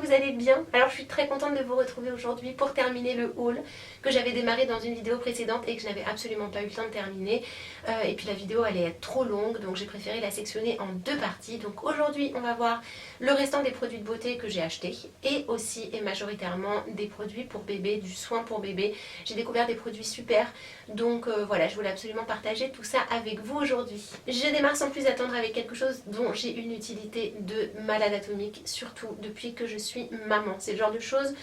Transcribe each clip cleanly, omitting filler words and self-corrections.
vous allez bien. Alors je suis très contente de vous retrouver aujourd'hui pour terminer le haul que j'avais démarré dans une vidéo précédente et que je n'avais absolument pas eu le temps de terminer. Et puis la vidéo allait être trop longue, donc j'ai préféré la sectionner en deux parties. Donc aujourd'hui on va voir le restant des produits de beauté que j'ai achetés et aussi et majoritairement des produits pour bébé, du soin pour bébé. J'ai découvert des produits super, donc voilà, je voulais absolument partager tout ça avec vous aujourd'hui. Je démarre sans plus attendre avec quelque chose dont j'ai une utilité de malade atomique, surtout depuis que je suis maman. C'est le genre de choses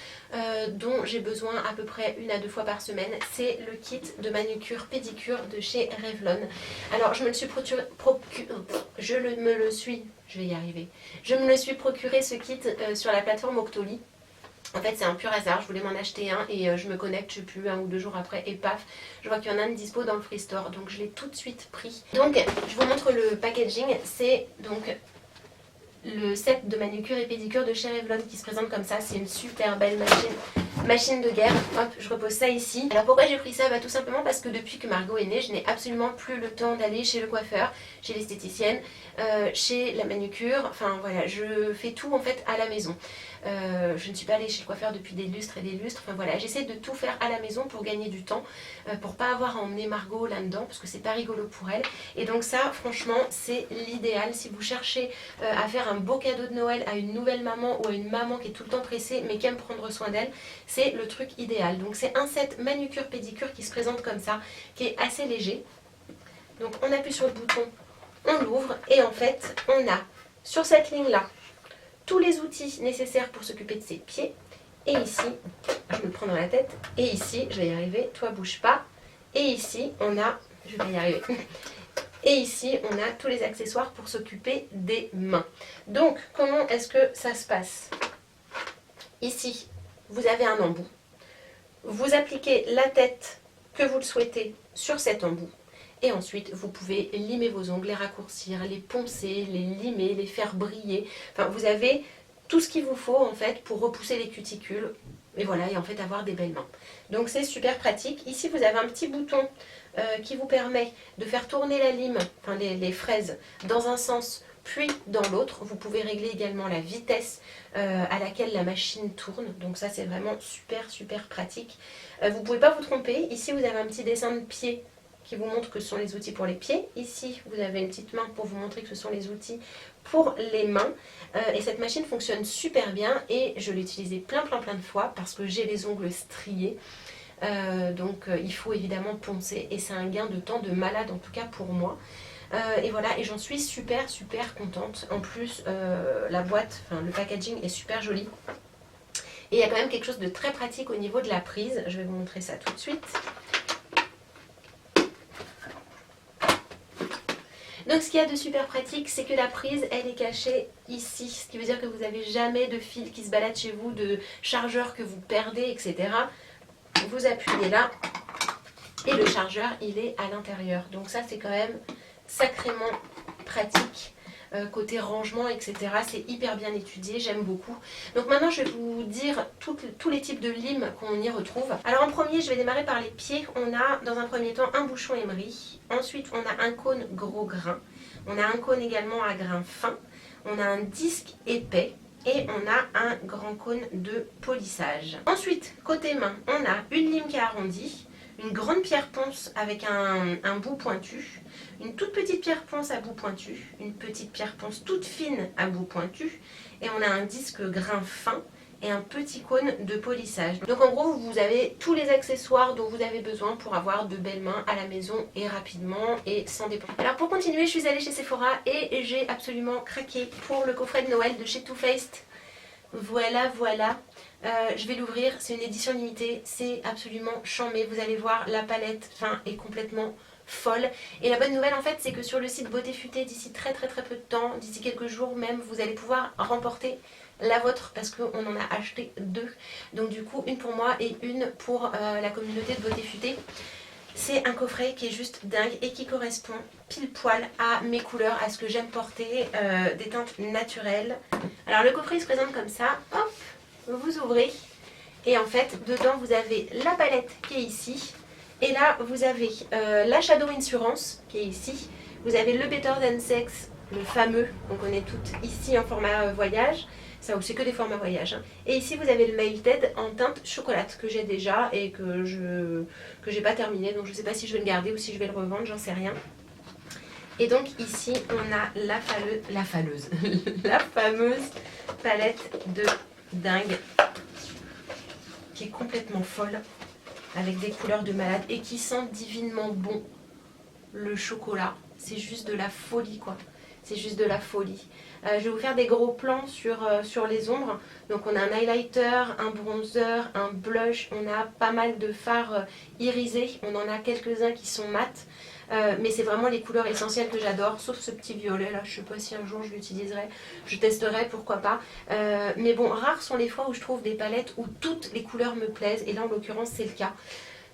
dont j'ai besoin à peu près 1 à 2 fois par semaine. C'est le kit de manucure pédicure de chez Revlon. Alors je me le suis Je me le suis procuré ce kit sur la plateforme Octoly. En fait c'est un pur hasard, je voulais m'en acheter un et je me connecte, je sais plus, 1 ou 2 jours après et paf, je vois qu'il y en a un de dispo dans le Free Store, donc je l'ai tout de suite pris. Donc je vous montre le packaging, c'est donc le set de manucure et pédicure de chez Revlon qui se présente comme ça. C'est une super belle machine de guerre. Hop, je repose ça ici. Alors pourquoi j'ai pris ça? Tout simplement parce que depuis que Margot est née, je n'ai absolument plus le temps d'aller chez le coiffeur, chez l'esthéticienne, chez la manucure. Enfin voilà, je fais tout en fait à la maison. Je ne suis pas allée chez le coiffeur depuis des lustres et des lustres. Enfin voilà, j'essaie de tout faire à la maison pour gagner du temps, pour pas avoir à emmener Margot là-dedans parce que c'est pas rigolo pour elle. Et donc ça, franchement, c'est l'idéal si vous cherchez à faire un beau cadeau de Noël à une nouvelle maman ou à une maman qui est tout le temps pressée mais qui aime prendre soin d'elle. C'est le truc idéal. Donc c'est un set manucure pédicure qui se présente comme ça, qui est assez léger. Donc on appuie sur le bouton, on l'ouvre et en fait on a sur cette ligne là tous les outils nécessaires pour s'occuper de ses pieds. Et ici, je me le prends dans la tête, et ici, je vais y arriver, toi bouge pas. Et ici, on a, je vais y arriver. Et ici, on a tous les accessoires pour s'occuper des mains. Donc, comment est-ce que ça se passe? Ici, vous avez un embout. Vous appliquez la tête que vous le souhaitez sur cet embout. Et ensuite, vous pouvez limer vos ongles, les raccourcir, les poncer, les limer, les faire briller. Enfin, vous avez tout ce qu'il vous faut en fait pour repousser les cuticules. Et voilà, et en fait avoir des belles mains. Donc c'est super pratique. Ici, vous avez un petit bouton qui vous permet de faire tourner la lime, enfin les fraises, dans un sens puis dans l'autre. Vous pouvez régler également la vitesse à laquelle la machine tourne. Donc ça, c'est vraiment super pratique. Vous ne pouvez pas vous tromper. Ici, vous avez un petit dessin de pied qui vous montre que ce sont les outils pour les pieds. Ici, vous avez une petite main pour vous montrer que ce sont les outils pour les mains. Et cette machine fonctionne super bien et je l'ai utilisée plein de fois parce que j'ai les ongles striés. Donc il faut évidemment poncer et c'est un gain de temps de malade, en tout cas pour moi. Et voilà, et j'en suis super contente. En plus, la boîte, enfin le packaging est super joli. Et il y a quand même quelque chose de très pratique au niveau de la prise. Je vais vous montrer ça tout de suite. Donc ce qu'il y a de super pratique, c'est que la prise, elle est cachée ici. Ce qui veut dire que vous n'avez jamais de fil qui se balade chez vous, de chargeur que vous perdez, etc. Vous appuyez là et le chargeur, il est à l'intérieur. Donc ça, c'est quand même sacrément pratique. Côté rangement, etc. C'est hyper bien étudié, j'aime beaucoup. Donc maintenant, je vais vous dire tous les types de limes qu'on y retrouve. Alors en premier, je vais démarrer par les pieds. On a dans un premier temps un bouchon émery. Ensuite, on a un cône gros grain. On a un cône également à grain fin. On a un disque épais. Et on a un grand cône de polissage. Ensuite, côté main, on a une lime qui est arrondie, une grande pierre ponce avec un bout pointu, une toute petite pierre ponce à bout pointu, une petite pierre ponce toute fine à bout pointu, et on a un disque grain fin et un petit cône de polissage. Donc en gros, vous avez tous les accessoires dont vous avez besoin pour avoir de belles mains à la maison et rapidement et sans dépenser. Alors pour continuer, je suis allée chez Sephora et j'ai absolument craqué pour le coffret de Noël de chez Too Faced. Voilà. Je vais l'ouvrir, c'est une édition limitée, c'est absolument charmé. Vous allez voir, la palette est complètement folle. Et la bonne nouvelle en fait, c'est que sur le site Beauté Futée, d'ici très peu de temps, d'ici quelques jours même, vous allez pouvoir remporter la vôtre parce qu'on en a acheté 2. Donc du coup, une pour moi et une pour la communauté de Beauté Futée. C'est un coffret qui est juste dingue et qui correspond pile poil à mes couleurs, à ce que j'aime porter, des teintes naturelles. Alors le coffret il se présente comme ça, hop, vous ouvrez et en fait dedans vous avez la palette qui est ici et là vous avez la Shadow Insurance qui est ici, vous avez le Better Than Sex, le fameux qu'on connaît toutes ici en format voyage. Ça, c'est que des formats voyage. Hein. Et ici, vous avez le Melted en teinte chocolat que j'ai déjà et que j'ai pas terminé. Donc, je sais pas si je vais le garder ou si je vais le revendre, j'en sais rien. Et donc, ici, on a la fameuse palette de dingue qui est complètement folle avec des couleurs de malade et qui sent divinement bon le chocolat. C'est juste de la folie, quoi. C'est juste de la folie. Je vais vous faire des gros plans sur les ombres. Donc on a un highlighter, un bronzer, un blush. On a pas mal de fards irisés. On en a quelques-uns qui sont mat. Mais c'est vraiment les couleurs essentielles que j'adore. Sauf ce petit violet là. Je sais pas si un jour je l'utiliserai. Je testerai, pourquoi pas. Mais bon, rares sont les fois où je trouve des palettes où toutes les couleurs me plaisent. Et là en l'occurrence c'est le cas.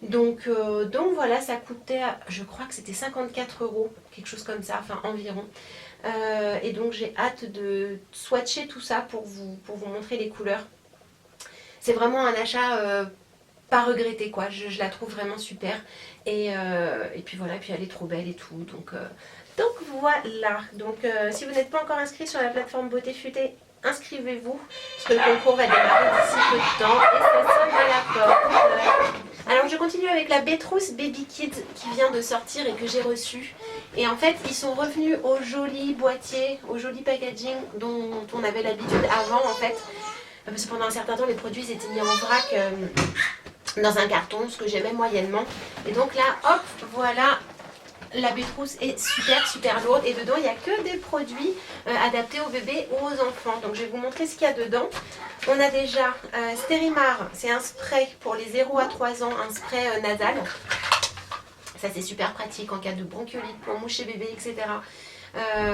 Donc voilà, ça coûtait, je crois que c'était 54 €, quelque chose comme ça, enfin environ. Et donc j'ai hâte de swatcher tout ça pour vous montrer les couleurs. C'est vraiment un achat pas regretté, quoi. Je la trouve vraiment super. Et puis voilà, puis elle est trop belle et tout. Donc voilà. Donc si vous n'êtes pas encore inscrit sur la plateforme Beauté Futée, inscrivez-vous, parce que le concours va démarrer d'ici peu de temps et ça sonne à la porte. Alors je continue avec la Bétrousse Baby Kids qui vient de sortir et que j'ai reçue. Et en fait ils sont revenus au joli boîtier, au joli packaging dont on avait l'habitude avant en fait. Parce que pendant un certain temps les produits étaient mis en vrac dans un carton, ce que j'aimais moyennement. Et donc là hop, voilà. La Bétrousse est super lourde et dedans il n'y a que des produits adaptés aux bébés ou aux enfants. Donc je vais vous montrer ce qu'il y a dedans. On a déjà Stérimar, c'est un spray pour les 0 à 3 ans, un spray nasal. Ça c'est super pratique en cas de bronchiolite, pour moucher bébé, etc.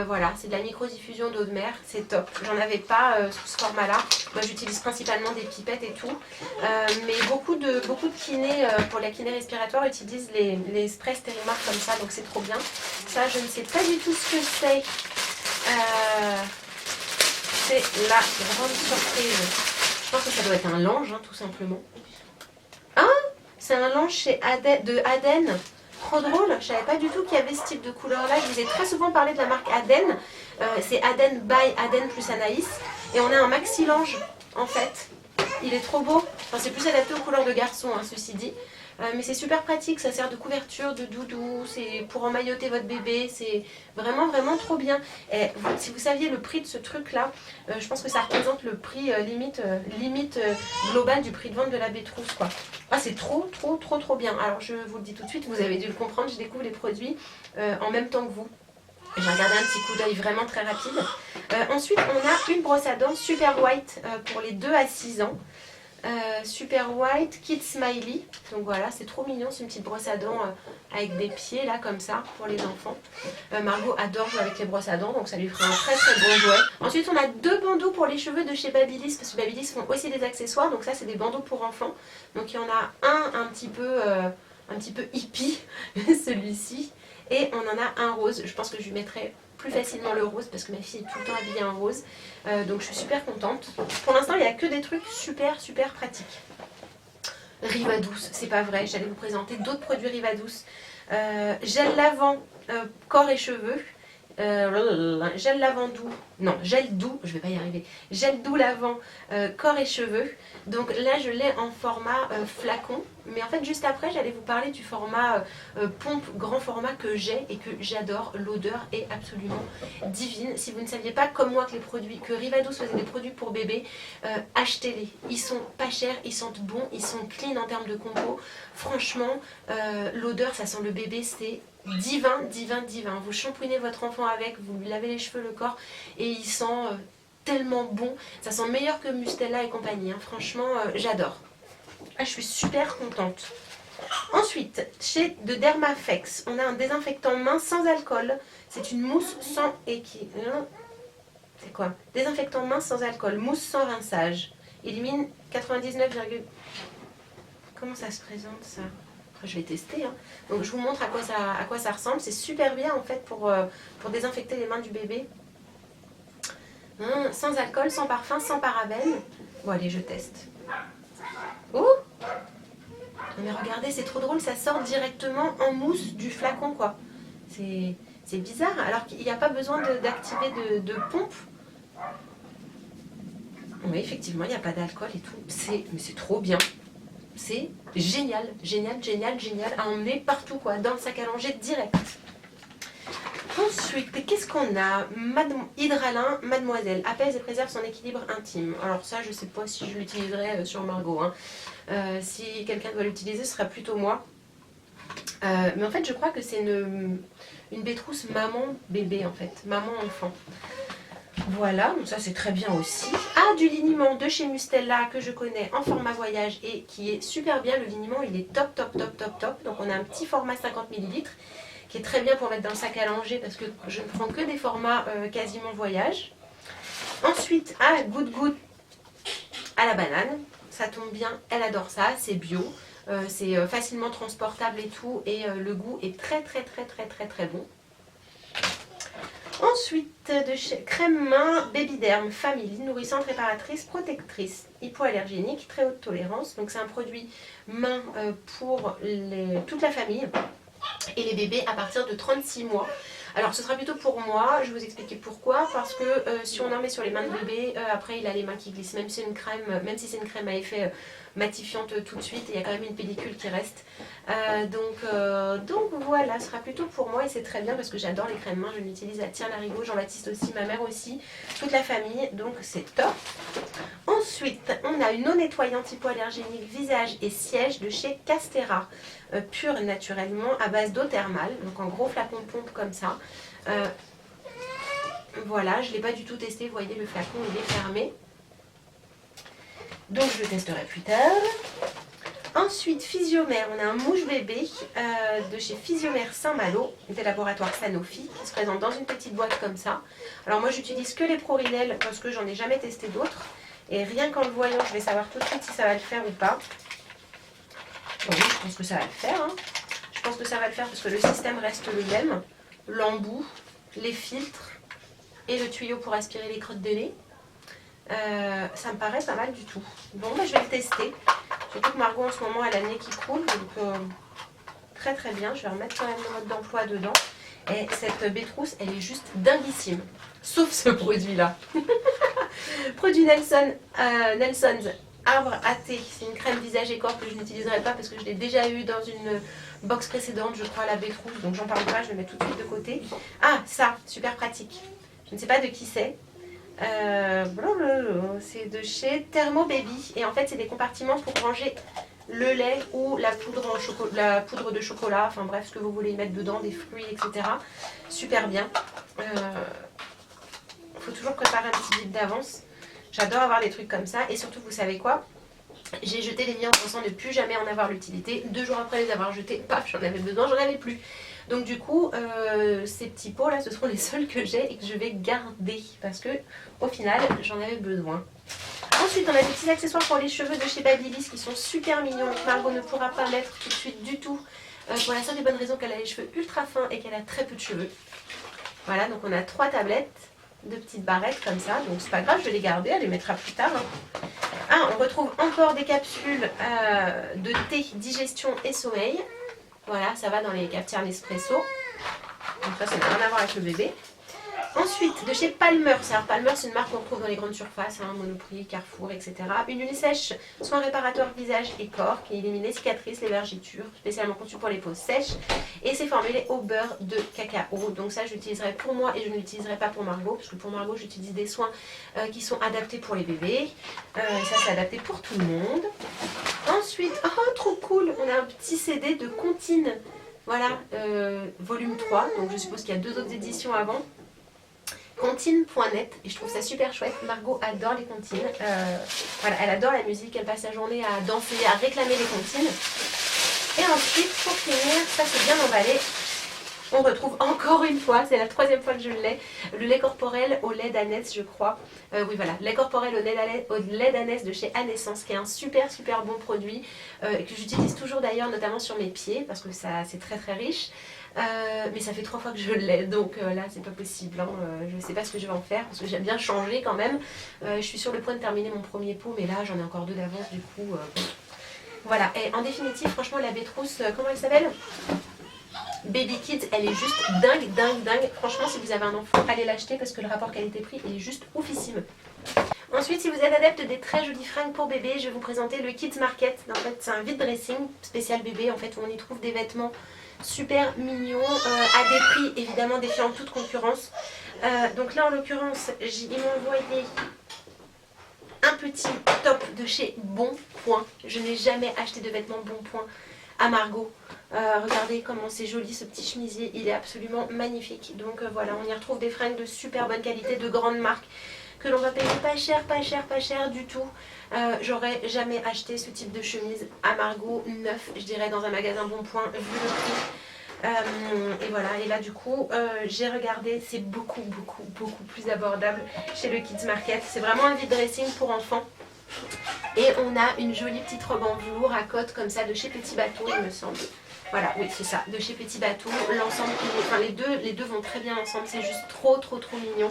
Voilà, c'est de la microdiffusion d'eau de mer, c'est top. J'en avais pas sous ce format-là. Moi, j'utilise principalement des pipettes et tout. Mais beaucoup de kinés, pour la kiné respiratoire, utilisent les sprays Stérimar comme ça, donc c'est trop bien. Ça, je ne sais pas du tout ce que c'est. C'est la grande surprise. Je pense que ça doit être un lange, hein, tout simplement. Ah, c'est un lange de Aden. Trop drôle, je savais pas du tout qu'il y avait ce type de couleur là. Je vous ai très souvent parlé de la marque Aden. C'est Aden by Aden plus Anaïs. Et on a un maxi lange en fait. Il est trop beau. Enfin, c'est plus adapté aux couleurs de garçon, hein, ceci dit. Mais c'est super pratique, ça sert de couverture, de doudou, c'est pour emmailloter votre bébé, c'est vraiment trop bien. Et si vous saviez le prix de ce truc là, je pense que ça représente le prix limite global du prix de vente de la Bétrousse, quoi. Ah, c'est trop bien. Alors je vous le dis tout de suite, vous avez dû le comprendre, je découvre les produits en même temps que vous. J'ai regardé un petit coup d'œil vraiment très rapide. Ensuite on a une brosse à dents Super White pour les 2 à 6 ans. Super White Kid Smiley, donc voilà, c'est trop mignon, c'est une petite brosse à dents avec des pieds là comme ça pour les enfants. Margot adore jouer avec les brosses à dents, donc ça lui fera un très bon jouet. Ensuite on a 2 bandeaux pour les cheveux de chez Babyliss, parce que Babyliss font aussi des accessoires, donc ça c'est des bandeaux pour enfants. Donc il y en a un petit peu hippie, celui-ci, et on en a un rose. Je pense que je lui mettrai plus facilement le rose parce que ma fille est tout le temps habillée en rose, donc je suis super contente. Pour l'instant il n'y a que des trucs super pratiques. Riva Douce, c'est pas vrai, j'allais vous présenter d'autres produits Riva Douce. Gel lavant corps et cheveux, gel lavant doux, non gel doux, je vais pas y arriver, gel doux lavant corps et cheveux. Donc là je l'ai en format flacon, mais en fait juste après j'allais vous parler du format pompe grand format que j'ai et que j'adore. L'odeur est absolument divine. Si vous ne saviez pas comme moi que Riva Douce faisait des produits pour bébés, achetez-les, ils sont pas chers, ils sentent bon, ils sont clean en termes de compo. Franchement l'odeur, ça sent le bébé, c'est divin. Vous shampouinez votre enfant avec, vous lui lavez les cheveux, le corps, et il sent tellement bon. Ça sent meilleur que Mustela et compagnie, hein. Franchement j'adore. Ah, je suis super contente. Ensuite, chez de Dermafex, on a un désinfectant main sans alcool. C'est une mousse sans c'est quoi? Désinfectant main sans alcool, mousse sans rinçage. Élimine 99, comment ça se présente ça? Après, je vais tester, hein. Donc je vous montre à quoi ça ressemble. C'est super bien en fait pour désinfecter les mains du bébé. Sans alcool, sans parfum, sans parabènes. Bon allez, je teste. Oh! Mais regardez, c'est trop drôle, ça sort directement en mousse du flacon, quoi. C'est bizarre, alors qu'il n'y a pas besoin d'activer de pompe. Oui, effectivement, il n'y a pas d'alcool et tout. Mais c'est trop bien. C'est génial, génial, génial, génial. À emmener partout, quoi. Dans le sac à langer direct. Ensuite, qu'est-ce qu'on a? Hydralin, Mademoiselle. Apaise et préserve son équilibre intime. Alors ça, je ne sais pas si je l'utiliserai sur Margot. Hein. Si quelqu'un doit l'utiliser, ce sera plutôt moi. Mais en fait, je crois que c'est une bétrousse maman-bébé, en fait. Maman-enfant. Voilà, donc ça c'est très bien aussi. Ah, du liniment de chez Mustela que je connais en format voyage et qui est super bien. Le liniment, il est top, top, top, top, top. Donc on a un petit format 50 ml qui est très bien pour mettre dans le sac à langer parce que je ne prends que des formats quasiment voyage. Ensuite, Good Good à la banane. Ça tombe bien, elle adore ça, c'est bio. C'est facilement transportable et tout. Et le goût est très, très, très, très, très, très bon. Ensuite, de chez Crème Main Baby Derm Family, nourrissante, réparatrice, protectrice, hypoallergénique, très haute tolérance. Donc c'est un produit main pour toute la famille et les bébés à partir de 36 mois. Alors ce sera plutôt pour moi, je vais vous expliquer pourquoi. Parce que si on en met sur les mains de bébé, après il a les mains qui glissent. Même si c'est une crème à effet matifiante tout de suite, il y a quand même une pellicule qui reste. Donc voilà, ce sera plutôt pour moi et c'est très bien parce que j'adore les crèmes mains. Je l'utilise à tire-larigot, Jean-Baptiste aussi, ma mère aussi, toute la famille, donc c'est top. Ensuite, on a une eau nettoyante hypoallergénique visage et siège de chez Castera, pure naturellement à base d'eau thermale, donc en gros flacon de pompe comme ça. Voilà, je ne l'ai pas du tout testé, vous voyez le flacon il est fermé. Donc je le testerai plus tard. Ensuite, Physiomère, on a un mouche bébé de chez Physiomère Saint-Malo, des laboratoires Sanofi, qui se présente dans une petite boîte comme ça. Alors moi j'utilise que les Prorinel parce que j'en ai jamais testé d'autres. Et rien qu'en le voyant, je vais savoir tout de suite si ça va le faire ou pas. Oui, je pense que ça va le faire. Hein. Je pense que ça va le faire parce que le système reste le même. L'embout, les filtres et le tuyau pour aspirer les crottes de nez. Ça me paraît pas mal du tout. Bon, bah, je vais le tester. Surtout que Margot en ce moment elle a le nez qui coule. Donc très très bien. Je vais remettre quand même le mode d'emploi dedans. Et cette bétrousse, elle est juste dinguissime. Sauf ce produit-là. Produit Nelson's Arbre à thé. C'est une crème visage et corps que je n'utiliserai pas parce que je l'ai déjà eu dans une box précédente, je crois, la bétrousse. Donc j'en parle pas, je le mets tout de suite de côté. Ah, ça, super pratique. Je ne sais pas de qui c'est. C'est de chez Thermo Baby. Et en fait, c'est des compartiments pour ranger le lait ou la poudre de chocolat. Enfin bref, ce que vous voulez y mettre dedans, des fruits, etc. Super bien. Faut toujours préparer un petit bit d'avance. J'adore avoir des trucs comme ça. Et surtout, vous savez quoi? J'ai jeté les miens en pensant ne plus jamais en avoir l'utilité. 2 jours après les avoir jetés, paf, j'en avais besoin, j'en avais plus. Donc du coup, ces petits pots là, ce seront les seuls que j'ai et que je vais garder. Parce que au final, j'en avais besoin. Ensuite, on a des petits accessoires pour les cheveux de chez Babyliss qui sont super mignons. Margot ne pourra pas mettre tout de suite du tout. Pour la seule et bonne raison qu'elle a les cheveux ultra fins et qu'elle a très peu de cheveux. Voilà, donc on a 3 tablettes de petites barrettes comme ça. Donc c'est pas grave, je vais les garder, elle les mettra plus tard. Hein. Ah, on retrouve encore des capsules de thé, digestion et sommeil. Voilà, ça va dans les cafetières Nespresso. Donc ça n'a rien à voir avec le bébé. Ensuite, de chez Palmer. Alors Palmer, c'est une marque qu'on trouve dans les grandes surfaces, hein, Monoprix, Carrefour, etc. Une huile sèche, soin réparateur visage et corps, qui élimine les cicatrices, les vergetures, spécialement conçue pour les peaux sèches. Et c'est formulé au beurre de cacao. Donc ça, je l'utiliserai pour moi et je ne l'utiliserai pas pour Margot, parce que pour Margot, j'utilise des soins qui sont adaptés pour les bébés. Ça, c'est adapté pour tout le monde. Ensuite, oh, trop cool, on a un petit CD de Contine. Voilà, volume 3. Donc je suppose qu'il y a 2 autres éditions avant. Contine.net et je trouve ça super chouette. Margot adore les comptines. Voilà, elle adore la musique, elle passe sa journée à danser, à réclamer les comptines. Et ensuite, pour finir, ça c'est bien emballé. On retrouve encore une fois, c'est la 3e fois que je l'ai, le lait corporel au lait d'ânesse, je crois. Oui, voilà, lait corporel au lait d'ânesse de chez Anessence, qui est un super super bon produit que j'utilise toujours d'ailleurs, notamment sur mes pieds, parce que ça c'est très très riche. Mais ça fait 3 fois que je l'ai, donc là c'est pas possible. Hein. Je ne sais pas ce que je vais en faire, parce que j'aime bien changer quand même. Je suis sur le point de terminer mon premier pot, mais là j'en ai encore 2 d'avance, du coup. Voilà, et en définitive, franchement, la bétrousse, comment elle s'appelle ? Baby Kids, elle est juste dingue, dingue, dingue. Franchement, si vous avez un enfant, allez l'acheter parce que le rapport qualité-prix est juste oufissime. Ensuite, si vous êtes adepte des très jolies fringues pour bébé, je vais vous présenter le Kids Market. En fait, c'est un vide dressing spécial bébé, en fait, où on y trouve des vêtements super mignons, à des prix évidemment défiant toute concurrence. Donc là, en l'occurrence, ils m'ont envoyé un petit top de chez Bonpoint. Je n'ai jamais acheté de vêtements Bonpoint à Margot. Regardez comment c'est joli ce petit chemisier, il est absolument magnifique. Donc voilà, on y retrouve des fringues de super bonne qualité, de grandes marques, que l'on va payer pas cher du tout. J'aurais jamais acheté ce type de chemise à Margot neuf, je dirais, dans un magasin Bonpoint, vu le prix. Et voilà, et là du coup j'ai regardé, c'est beaucoup plus abordable chez le Kids Market. C'est vraiment un vide dressing pour enfants. Et on a une jolie petite robe en velours à côte comme ça de chez Petit Bateau, il me semble. Voilà, oui c'est ça, de chez Petit Bateau. L'ensemble, enfin les deux vont très bien ensemble, c'est juste trop mignon.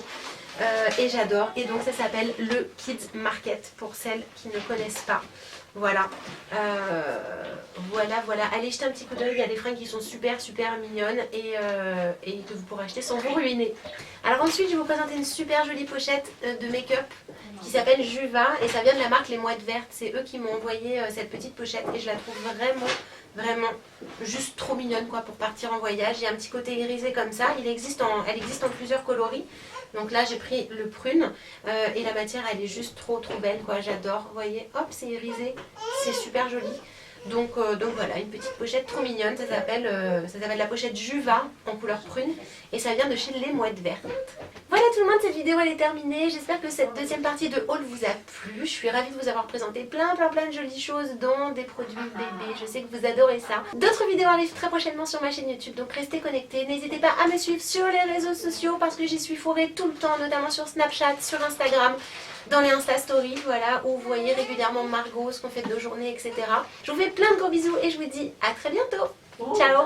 Et j'adore. Et donc ça s'appelle le Kids Market pour celles qui ne connaissent pas. Voilà, voilà, allez jeter un petit coup d'œil, il y a des fringues qui sont super mignonnes et que vous pourrez acheter sans vous ruiner. Alors ensuite je vais vous présenter une super jolie pochette de make-up qui s'appelle Juva et ça vient de la marque Les Mouettes Vertes. C'est eux qui m'ont envoyé cette petite pochette et je la trouve vraiment juste trop mignonne quoi pour partir en voyage. Il y a un petit côté irisé comme ça, elle existe en plusieurs coloris. Donc là j'ai pris le prune et la matière elle est juste trop belle quoi, j'adore. Vous voyez, hop c'est irisé, c'est super joli. Donc voilà, une petite pochette trop mignonne, ça s'appelle la pochette Juva en couleur prune et ça vient de chez Les Mouettes Vertes. Voilà tout le monde, cette vidéo elle est terminée, j'espère que cette deuxième partie de haul vous a plu. Je suis ravie de vous avoir présenté plein de jolies choses dont des produits bébés, je sais que vous adorez ça. D'autres vidéos arrivent très prochainement sur ma chaîne YouTube, donc restez connectés. N'hésitez pas à me suivre sur les réseaux sociaux parce que j'y suis fourrée tout le temps, notamment sur Snapchat, sur Instagram, dans les Insta Stories, voilà, où vous voyez régulièrement Margot, ce qu'on fait de nos journées, etc. Je vous fais plein de gros bisous et je vous dis à très bientôt. Ciao.